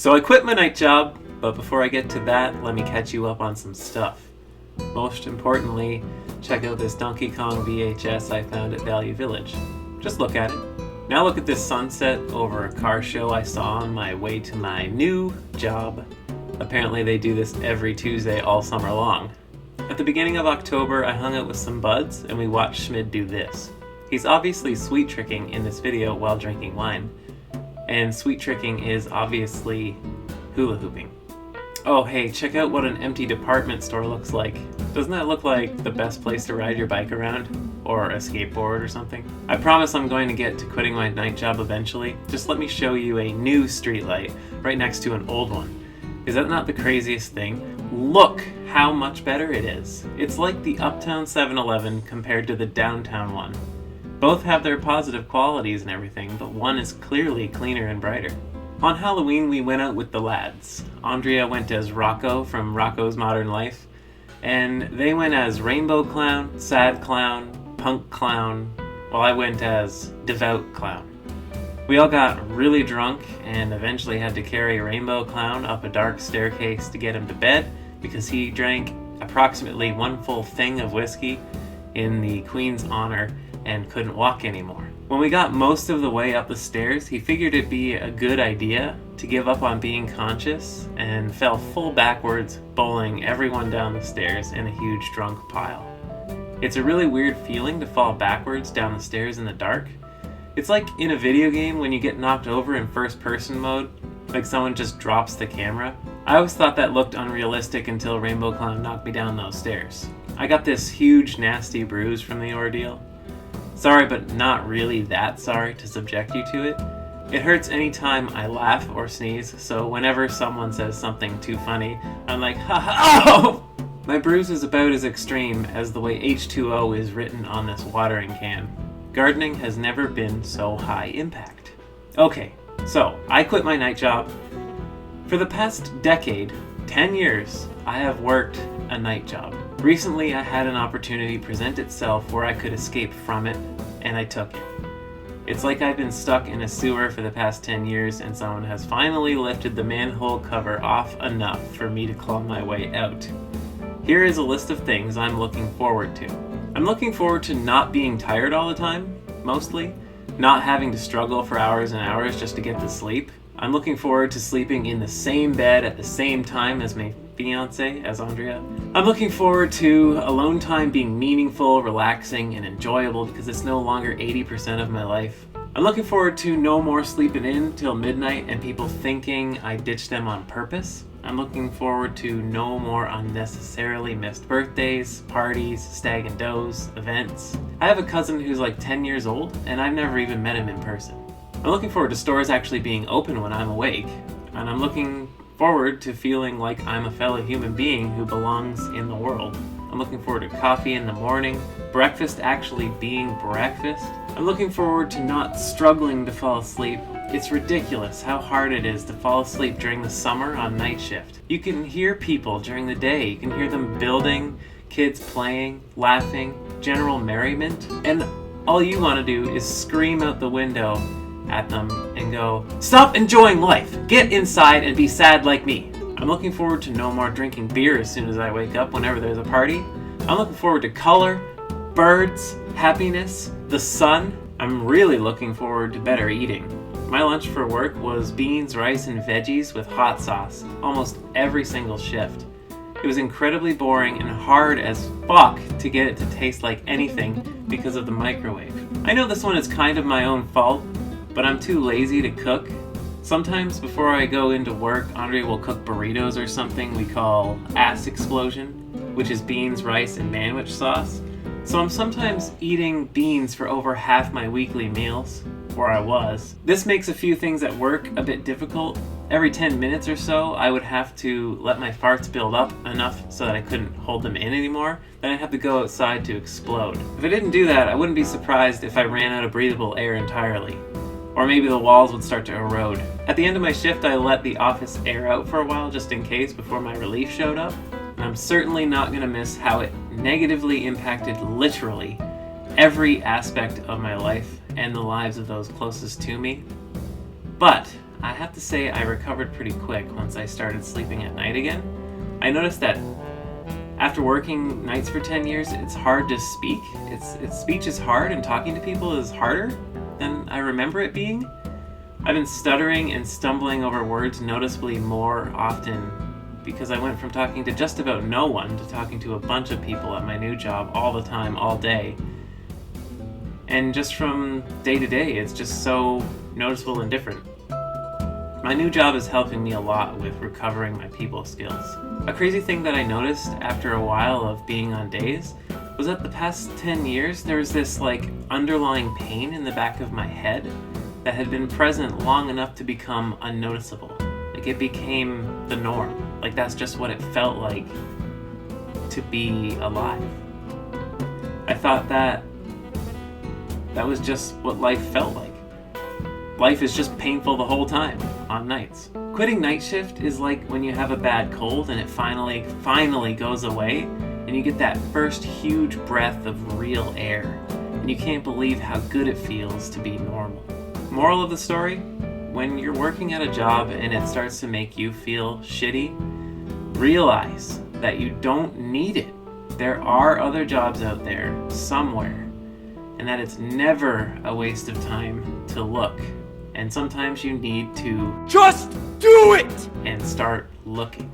So I quit my night job, but before I get to that, let me catch you up on some stuff. Most importantly, check out this Donkey Kong VHS I found at Value Village. Just look at it. Now look at this sunset over a car show I saw on my way to my new job. Apparently they do this every Tuesday all summer long. At the beginning of October, I hung out with some buds and we watched Schmid do this. He's obviously sweet tricking in this video while drinking wine. And sweet tricking is obviously hula hooping. Oh hey, check out what an empty department store looks like. Doesn't that look like the best place to ride your bike around? Or a skateboard or something? I promise I'm going to get to quitting my night job eventually. Just let me show you a new streetlight right next to an old one. Is that not the craziest thing? Look how much better it is. It's like the Uptown 7-Eleven compared to the downtown one. Both have their positive qualities and everything, but one is clearly cleaner and brighter. On Halloween, we went out with the lads. Andrea went as Rocco from Rocco's Modern Life, and they went as Rainbow Clown, Sad Clown, Punk Clown, while I went as Devout Clown. We all got really drunk and eventually had to carry Rainbow Clown up a dark staircase to get him to bed because he drank approximately one full thing of whiskey in the Queen's honor and couldn't walk anymore. When we got most of the way up the stairs, he figured it'd be a good idea to give up on being conscious and fell full backwards, bowling everyone down the stairs in a huge drunk pile. It's a really weird feeling to fall backwards down the stairs in the dark. It's like in a video game when you get knocked over in first person mode, like someone just drops the camera. I always thought that looked unrealistic until Rainbow Clown knocked me down those stairs. I got this huge nasty bruise from the ordeal. Sorry, but not really that sorry to subject you to it. It hurts anytime I laugh or sneeze, so whenever someone says something too funny, I'm like, ha ha, oh! My bruise is about as extreme as the way H2O is written on this watering can. Gardening has never been so high impact. Okay, so I quit my night job. For the past decade, 10 years, I have worked a night job. Recently, I had an opportunity present itself where I could escape from it, and I took it. It's like I've been stuck in a sewer for the past 10 years, and someone has finally lifted the manhole cover off enough for me to claw my way out. Here is a list of things I'm looking forward to. I'm looking forward to not being tired all the time, mostly. Not having to struggle for hours and hours just to get to sleep. I'm looking forward to sleeping in the same bed at the same time as my fiance, as Andrea. I'm looking forward to alone time being meaningful, relaxing, and enjoyable because it's no longer 80% of my life. I'm looking forward to no more sleeping in till midnight and people thinking I ditched them on purpose. I'm looking forward to no more unnecessarily missed birthdays, parties, stag and does, events. I have a cousin who's like 10 years old and I've never even met him in person. I'm looking forward to stores actually being open when I'm awake, and I'm looking forward to feeling like I'm a fellow human being who belongs in the world. I'm looking forward to coffee in the morning, breakfast actually being breakfast. I'm looking forward to not struggling to fall asleep. It's ridiculous how hard it is to fall asleep during the summer on night shift. You can hear people during the day. You can hear them building, kids playing, laughing, general merriment, and all you want to do is scream out the window at them and go, "Stop enjoying life! Get inside and be sad like me!" I'm looking forward to no more drinking beer as soon as I wake up whenever there's a party. I'm looking forward to color, birds, happiness, the sun. I'm really looking forward to better eating. My lunch for work was beans, rice, and veggies with hot sauce almost every single shift. It was incredibly boring and hard as fuck to get it to taste like anything because of the microwave. I know this one is kind of my own fault, but I'm too lazy to cook. Sometimes before I go into work, Andre will cook burritos or something we call ass explosion, which is beans, rice, and manwich sauce. So I'm sometimes eating beans for over half my weekly meals, or I was. This makes a few things at work a bit difficult. Every 10 minutes or so, I would have to let my farts build up enough so that I couldn't hold them in anymore. Then I'd have to go outside to explode. If I didn't do that, I wouldn't be surprised if I ran out of breathable air entirely. Or maybe the walls would start to erode. At the end of my shift, I let the office air out for a while just in case before my relief showed up. And I'm certainly not going to miss how it negatively impacted literally every aspect of my life and the lives of those closest to me. But I have to say I recovered pretty quick once I started sleeping at night again. I noticed that after working nights for 10 years, it's hard to speak. Speech is hard, and talking to people is harder than I remember it being. I've been stuttering and stumbling over words noticeably more often because I went from talking to just about no one to talking to a bunch of people at my new job all the time, all day. And just from day to day, it's just so noticeable and different. My new job is helping me a lot with recovering my people skills. A crazy thing that I noticed after a while of being on days was that the past 10 years there was this underlying pain in the back of my head that had been present long enough to become unnoticeable. It became the norm. That's just what it felt like to be alive. I thought that was just what life felt like. Life is just painful the whole time, on nights. Quitting night shift is like when you have a bad cold and it finally goes away, and you get that first huge breath of real air, and you can't believe how good it feels to be normal. Moral of the story? When you're working at a job and it starts to make you feel shitty, realize that you don't need it. There are other jobs out there somewhere, and that it's never a waste of time to look. And sometimes you need to just do it! And start looking.